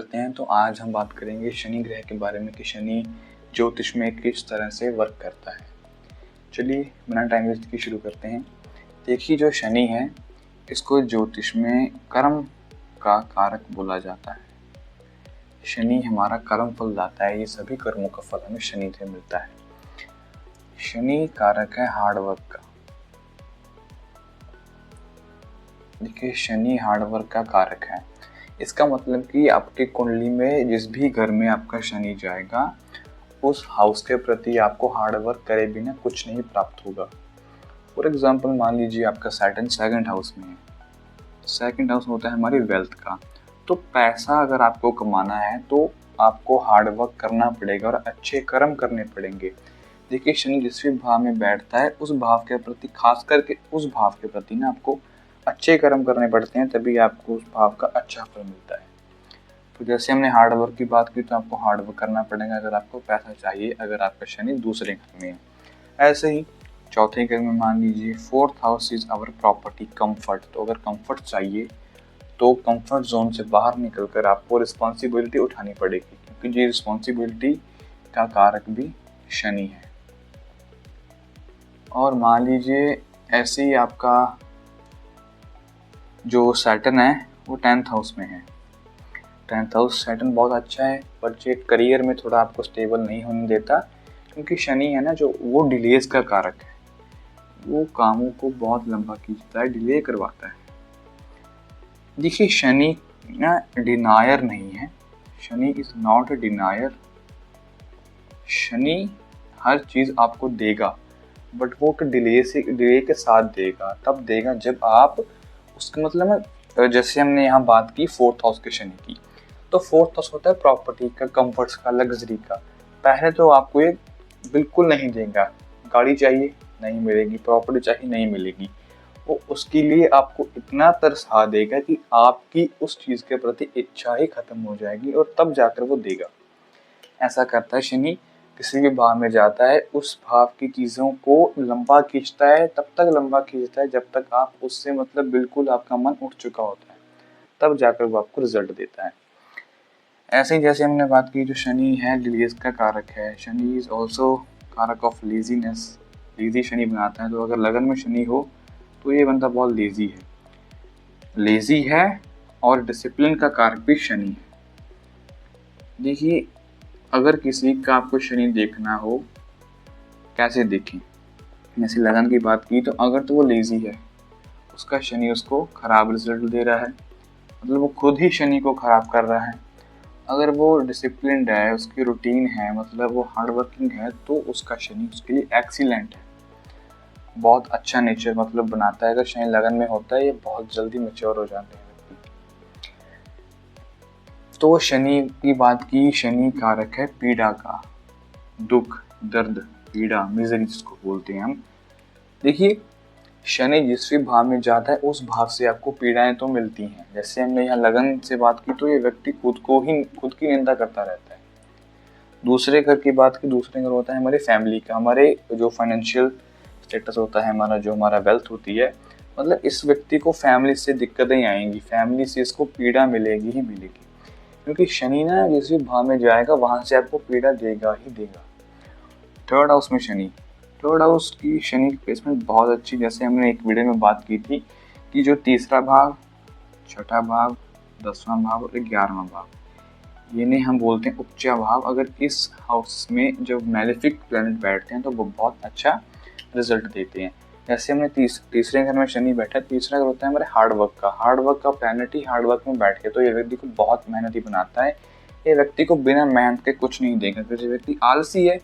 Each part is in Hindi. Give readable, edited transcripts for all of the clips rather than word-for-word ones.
करते हैं। तो आज हम बात करेंगे शनि ग्रह के बारे में कि शनि ज्योतिष में किस तरह से वर्क करता है। चलिए बिना टाइम वेस्ट की शुरू करते हैं। देखिए, जो शनि है इसको ज्योतिष में कर्म का कारक बोला जाता है। शनि हमारा कर्म फल दाता है, ये सभी कर्मों का फल हमें शनि से मिलता है। शनि कारक है हार्डवर्क का। देखिए, शनि हार्डवर्क का कारक है। इसका मतलब कि आपकी कुंडली में जिस भी घर में आपका शनि जाएगा उस हाउस के प्रति आपको हार्डवर्क करे बिना कुछ नहीं प्राप्त होगा। फॉर एग्जाम्पल, मान लीजिए आपका सैटर्न सेकंड हाउस में है। सेकंड हाउस होता है हमारी वेल्थ का। तो पैसा अगर आपको कमाना है तो आपको हार्डवर्क करना पड़ेगा और अच्छे कर्म करने पड़ेंगे। देखिए, शनि जिस भी भाव में बैठता है उस भाव के प्रति, खास करके उस भाव के प्रति ना आपको अच्छे कर्म करने पड़ते हैं, तभी आपको उस भाव का अच्छा फल मिलता है। तो जैसे हमने हार्डवर्क की बात की, तो आपको हार्डवर्क करना पड़ेगा अगर आपको पैसा चाहिए, अगर आपका शनि दूसरे घर में है। ऐसे ही चौथे घर में मान लीजिए fourth house is our property comfort. तो अगर कंफर्ट चाहिए तो कंफर्ट जोन से बाहर निकलकर आपको रिस्पॉन्सिबिलिटी उठानी पड़ेगी, क्योंकि ये रिस्पॉन्सिबिलिटी का कारक भी शनि है। और मान लीजिए ऐसे ही आपका जो सैटर्न है वो 10th हाउस में है। 10th हाउस सैटर्न बहुत अच्छा है, बट ये करियर में थोड़ा आपको स्टेबल नहीं होने देता, क्योंकि शनि है ना जो वो डिलेज का कारक है। वो कामों को बहुत लंबा खींचता है, डिले करवाता है। देखिए, शनि ना डिनायर नहीं है। Shani is not a डिनायर। Shani हर चीज आपको देगा, बट वो डिले के साथ देगा। तब देगा जब आप उसका मतलब, जैसे हमने यहाँ बात की फोर्थ हाउस के शनि की, तो फोर्थ हाउस होता है प्रॉपर्टी का, कंफर्ट्स का, लग्जरी का। पहले तो आपको ये बिल्कुल नहीं देगा। गाड़ी चाहिए नहीं मिलेगी, प्रॉपर्टी चाहिए नहीं मिलेगी। वो उसके लिए आपको इतना तरसा देगा कि आपकी उस चीज के प्रति इच्छा ही खत्म हो जाएगी और तब जाकर वो देगा। ऐसा करता है शनि। किसी भी भाव में जाता है उस भाव की चीज़ों को लंबा खींचता है, तब तक लंबा खींचता है जब तक आप उससे मतलब बिल्कुल आपका मन उठ चुका होता है, तब जाकर वो आपको रिजल्ट देता है। ऐसे ही जैसे हमने बात की, जो शनि है डिलीज का कारक है। शनि इज ऑल्सो कारक ऑफ लेजीनेस। लेजी शनि बनाता है। तो अगर लगन में शनि हो तो ये बंदा बहुत लेजी है और डिसिप्लिन का कारक भी शनि है। देखिए, अगर किसी का आपको शनि देखना हो, कैसे देखें? जैसे लगन की बात की, तो अगर तो वो लेजी है, उसका शनि उसको खराब रिजल्ट दे रहा है, मतलब वो खुद ही शनि को खराब कर रहा है। अगर वो डिसिप्लिन्ड है, उसकी रूटीन है, मतलब वो हार्ड वर्किंग है, तो उसका शनि उसके लिए एक्सीलेंट है, बहुत अच्छा नेचर मतलब बनाता है। अगर शनि लगन में होता है, ये बहुत जल्दी मैच्योर हो जाते हैं। तो शनि की बात की, शनि कारक है पीड़ा का, दुख, दर्द, पीड़ा, मिजरी जिसको बोलते हैं हम। देखिए, शनि जिस भी भाव में जाता है उस भाव से आपको पीड़ाएं तो मिलती हैं। जैसे हमने यहाँ लगन से बात की, तो ये व्यक्ति खुद की निंदा करता रहता है। दूसरे घर की बात की, दूसरे घर होता है हमारे फैमिली का, हमारे जो फाइनेंशियल स्टेटस होता है हमारा, जो हमारा वेल्थ होती है, मतलब इस व्यक्ति को फैमिली से दिक्कतें आएंगी, फैमिली से इसको पीड़ा मिलेगी ही मिलेगी, क्योंकि शनि ना जिस भी भाव में जाएगा वहां से आपको पीड़ा देगा ही देगा। थर्ड हाउस में शनि, थर्ड हाउस की शनि की प्लेसमेंट बहुत अच्छी। जैसे हमने एक वीडियो में बात की थी कि जो तीसरा भाव, छठा भाव, 10वां भाव और 11वां भाव, ये नहीं हम बोलते हैं उपचा भाव। अगर इस हाउस में जब मैलेफिक प्लैनेट बैठते हैं तो वो बहुत अच्छा रिजल्ट देते हैं। जैसे हमने तीसरे घर में शनि बैठा, तीसरा घर होता है हमारे हार्डवर्क का प्लैनेट ही हार्डवर्क में बैठ के, तो ये व्यक्ति को बहुत मेहनती बनाता है। ये व्यक्ति को बिना मेहनत के कुछ नहीं देगा। अगर ये व्यक्ति आलसी है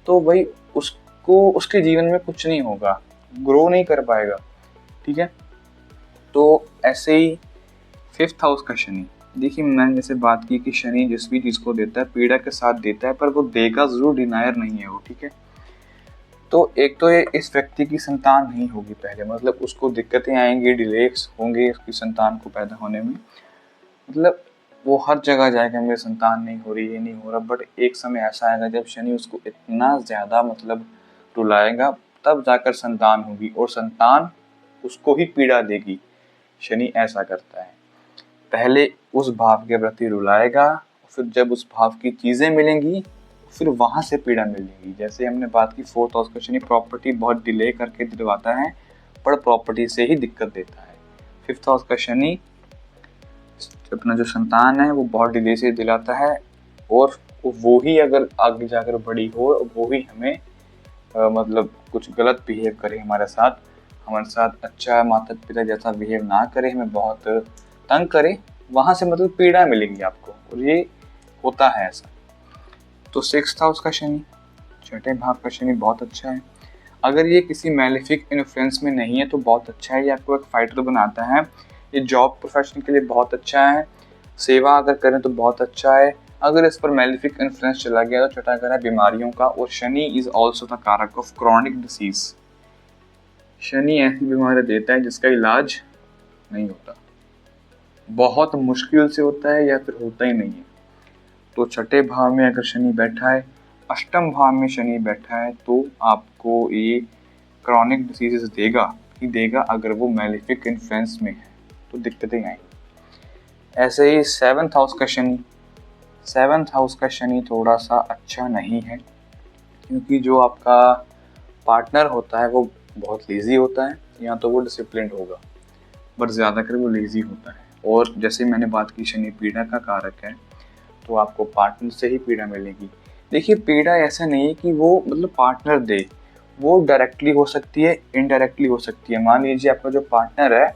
तो भाई उसको उसके जीवन में कुछ नहीं होगा, ग्रो नहीं कर पाएगा। ठीक है, तो ऐसे ही फिफ्थ हाउस का शनि। देखिए, मैंने जैसे बात की कि शनि जिस भी चीज को देता है पीड़ा के साथ देता है, पर वो देगा जरूर, डिनायर नहीं है वो। ठीक है, तो एक तो ये इस व्यक्ति की संतान नहीं होगी पहले, मतलब उसको दिक्कतें आएंगी, डिलेस होंगे उसकी संतान को पैदा होने में। मतलब वो हर जगह जाएगा मेरी संतान नहीं हो रही, ये नहीं हो रहा, बट एक समय ऐसा आएगा जब शनि उसको इतना ज्यादा मतलब रुलाएगा, तब जाकर संतान होगी और संतान उसको ही पीड़ा देगी। शनि ऐसा करता है, पहले उस भाव के प्रति रुलाएगा फिर जब उस भाव की चीज़ें मिलेंगी फिर वहाँ से पीड़ा मिलेगी। जैसे हमने बात की 4th हाउस का शनि प्रॉपर्टी बहुत डिले करके दिलवाता है, पर प्रॉपर्टी से ही दिक्कत देता है। 5th हाउस का शनि अपना जो संतान है वो बहुत डिले से दिलाता है, और वो ही अगर आगे जाकर बड़ी हो, वो ही हमें मतलब कुछ गलत बिहेव करे हमारे साथ अच्छा माता पिता जैसा बिहेव ना करे, हमें बहुत तंग करे, वहाँ से मतलब पीड़ा मिलेगी आपको, और ये होता है ऐसा। तो 6th हाउस का शनि, छठे भाव का शनि बहुत अच्छा है। अगर ये किसी मैलेफिक इन्फ्लुएंस में नहीं है तो बहुत अच्छा है, ये आपको एक फाइटर बनाता है, ये जॉब प्रोफेशन के लिए बहुत अच्छा है, सेवा अगर करें तो बहुत अच्छा है। अगर इस पर मैलेफिक इन्फ्लुएंस चला गया तो छठा घर है बीमारियों का, और शनि इज ऑल्सो द कारक ऑफ क्रॉनिक डिसीज। शनि ऐसी बीमारी देता है जिसका इलाज नहीं होता, बहुत मुश्किल से होता है या फिर होता ही नहीं है। तो छठे भाव में अगर शनि बैठा है, अष्टम भाव में शनि बैठा है, तो आपको ये क्रॉनिक डिसीजेस देगा ही देगा। अगर वो मैलेफिक इन्फ्लुएंस में है तो दिक्कतें आएंगी। ऐसे ही 7th हाउस का शनि, 7th हाउस का शनि थोड़ा सा अच्छा नहीं है, क्योंकि जो आपका पार्टनर होता है वो बहुत लेजी होता है, या तो वो डिसिप्लिन्ड होगा, बट ज़्यादातर वो लेजी होता है। और जैसे मैंने बात की शनि पीड़ा का कारक है, तो आपको पार्टनर से ही पीड़ा मिलेगी। देखिए पीड़ा ऐसा नहीं है कि वो मतलब पार्टनर दे, वो डायरेक्टली हो सकती है, इनडायरेक्टली हो सकती है। मान लीजिए आपका जो पार्टनर है,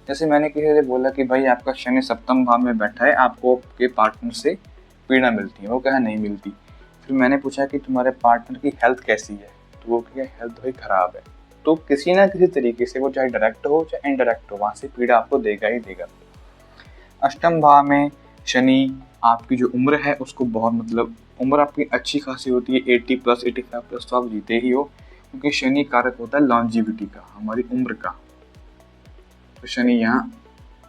जैसे मैंने किसी से बोला कि भाई आपका शनि सप्तम भाव में बैठा है, आपको आपके पार्टनर से पीड़ा मिलती है, वो कहा नहीं मिलती। फिर मैंने पूछा कि तुम्हारे पार्टनर की हेल्थ कैसी है, तो वो क्या हेल्थ भाई ख़राब है। तो किसी ना किसी तरीके से वो चाहे डायरेक्ट हो चाहे इनडायरेक्ट हो, वहाँ से पीड़ा आपको देगा ही देगा। अष्टम भाव में शनि आपकी जो उम्र है उसको बहुत मतलब उम्र आपकी अच्छी खासी होती है, 80+, 85+, तो आप जीते ही हो, क्योंकि शनि कारक होता है लॉन्जिविटी का, हमारी उम्र का। तो शनि यहाँ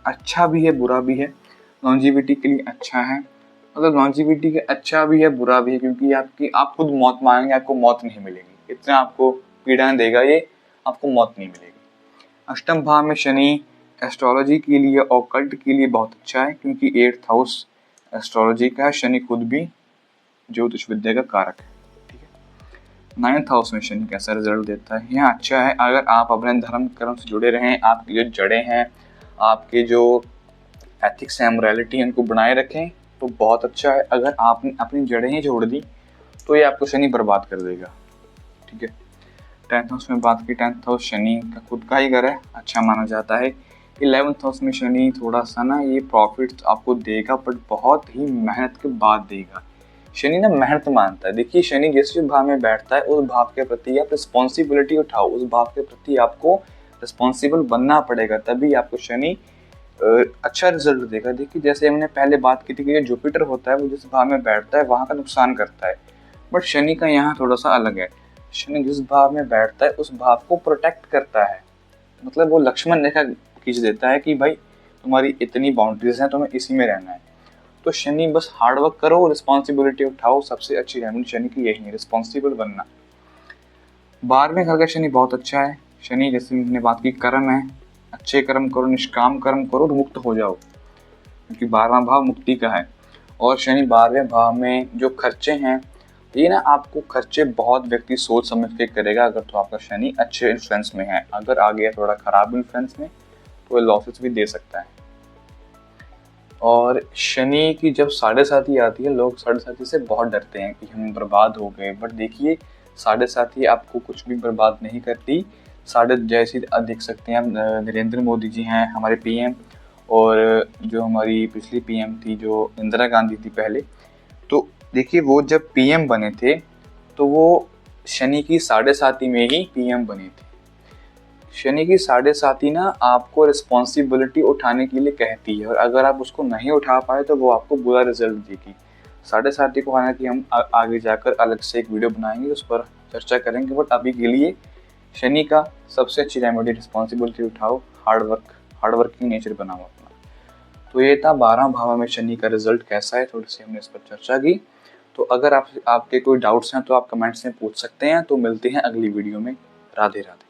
अच्छा भी है बुरा भी है। लॉन्जिविटी के लिए अच्छा है, मतलब लॉन्जिविटी के अच्छा भी है बुरा भी है, क्योंकि आप खुद मौत मांगेंगे, आपको मौत नहीं मिलेगी, इतना आपको पीड़ा देगा ये, आपको मौत नहीं मिलेगी। अष्टम भाव में शनि एस्ट्रोलॉजी के लिए और ऑकल्ट के लिए बहुत अच्छा है, क्योंकि 8th हाउस एस्ट्रोलॉजी का है, शनि खुद भी ज्योतिष विद्या का कारक है। ठीक है। 9th हाउस में शनि कैसा रिजल्ट देता है, यहाँ अच्छा है। अगर आप अपने धर्म कर्म से जुड़े रहें, आपकी जो जड़ें हैं, आपके जो एथिक्स हैं, मोरालिटी है, उनको बनाए रखें तो बहुत अच्छा है। अगर आपने अपनी जड़ें ही छोड़ दी तो ये आपको शनि बर्बाद कर देगा। ठीक है। 10th हाउस में बात की, 10th हाउस शनि का खुद का ही घर है, अच्छा माना जाता है। 11th हाउस में शनि थोड़ा सा ना ये प्रॉफिट आपको देगा, बट बहुत ही मेहनत के बाद देगा। शनि ना मेहनत मानता है। देखिए शनि जिस भी भाव में बैठता है उस भाव के प्रति आप रिस्पॉन्सिबिलिटी उठाओ, उस भाव के प्रति आपको रिस्पॉन्सिबल बनना पड़ेगा, तभी आपको शनि अच्छा रिजल्ट देगा। देखिए जैसे हमने पहले बात की थी कि जुपिटर होता है वो जिस भाव में बैठता है वहाँ का नुकसान करता है, बट शनि का यहाँ थोड़ा सा अलग है। शनि जिस भाव में बैठता है उस भाव को प्रोटेक्ट करता है, मतलब वो लक्ष्मण रेखा खींच देता है कि भाई तुम्हारी इतनी बाउंड्रीज हैं, तुम्हें इसी में रहना है। तो शनि बस हार्ड वर्क करो, रिस्पॉन्सिबिलिटी उठाओ, सबसे अच्छी रेमेडी शनि की यही है, रिस्पॉन्सिबल बनना। 12वें घर का शनि बहुत अच्छा है। शनि जैसे हमने बात की कर्म है, अच्छे कर्म करो, निष्काम कर्म करो और मुक्त हो जाओ, क्योंकि 12वां भाव मुक्ति का है। और शनि 12वें भाव में जो खर्चे हैं, ये ना आपको खर्चे बहुत व्यक्ति सोच समझ के करेगा, अगर तो आपका शनि अच्छे इन्फ्लुएंस में है। अगर आ गया थोड़ा खराब इन्फ्लुएंस में तो लॉसेस भी दे सकता है। और शनि की जब 7.5 आती है, लोग 7.5 से बहुत डरते हैं कि हम बर्बाद हो गए, बट देखिए 7.5 आपको कुछ भी बर्बाद नहीं करती। जैसे देख सकते हैं आप, नरेंद्र मोदी जी हैं हमारे पीएम, और जो हमारी पिछली पीएम थी जो इंदिरा गांधी थी पहले, तो देखिए वो जब पीएम बने थे तो वो शनि की 7.5 में ही पीएम बने थे। शनि की 7.5 ना आपको रिस्पॉन्सिबिलिटी उठाने के लिए कहती है, और अगर आप उसको नहीं उठा पाए तो वो आपको बुरा रिजल्ट देगी। 7.5 को हालांकि हम आगे जाकर अलग से एक वीडियो बनाएंगे, उस पर चर्चा करेंगे, बट अभी के लिए शनि का सबसे अच्छी रेमेडी रिस्पॉन्सिबिलिटी उठाओ, हार्ड वर्किंग नेचर बनाओ अपना। तो ये था 12 भाव में शनि का रिजल्ट कैसा है, थोड़ी सी हमने इस पर चर्चा की। तो अगर आपके कोई डाउट्स हैं तो आप कमेंट्स में पूछ सकते हैं। तो मिलते हैं अगली वीडियो में। राधे राधे।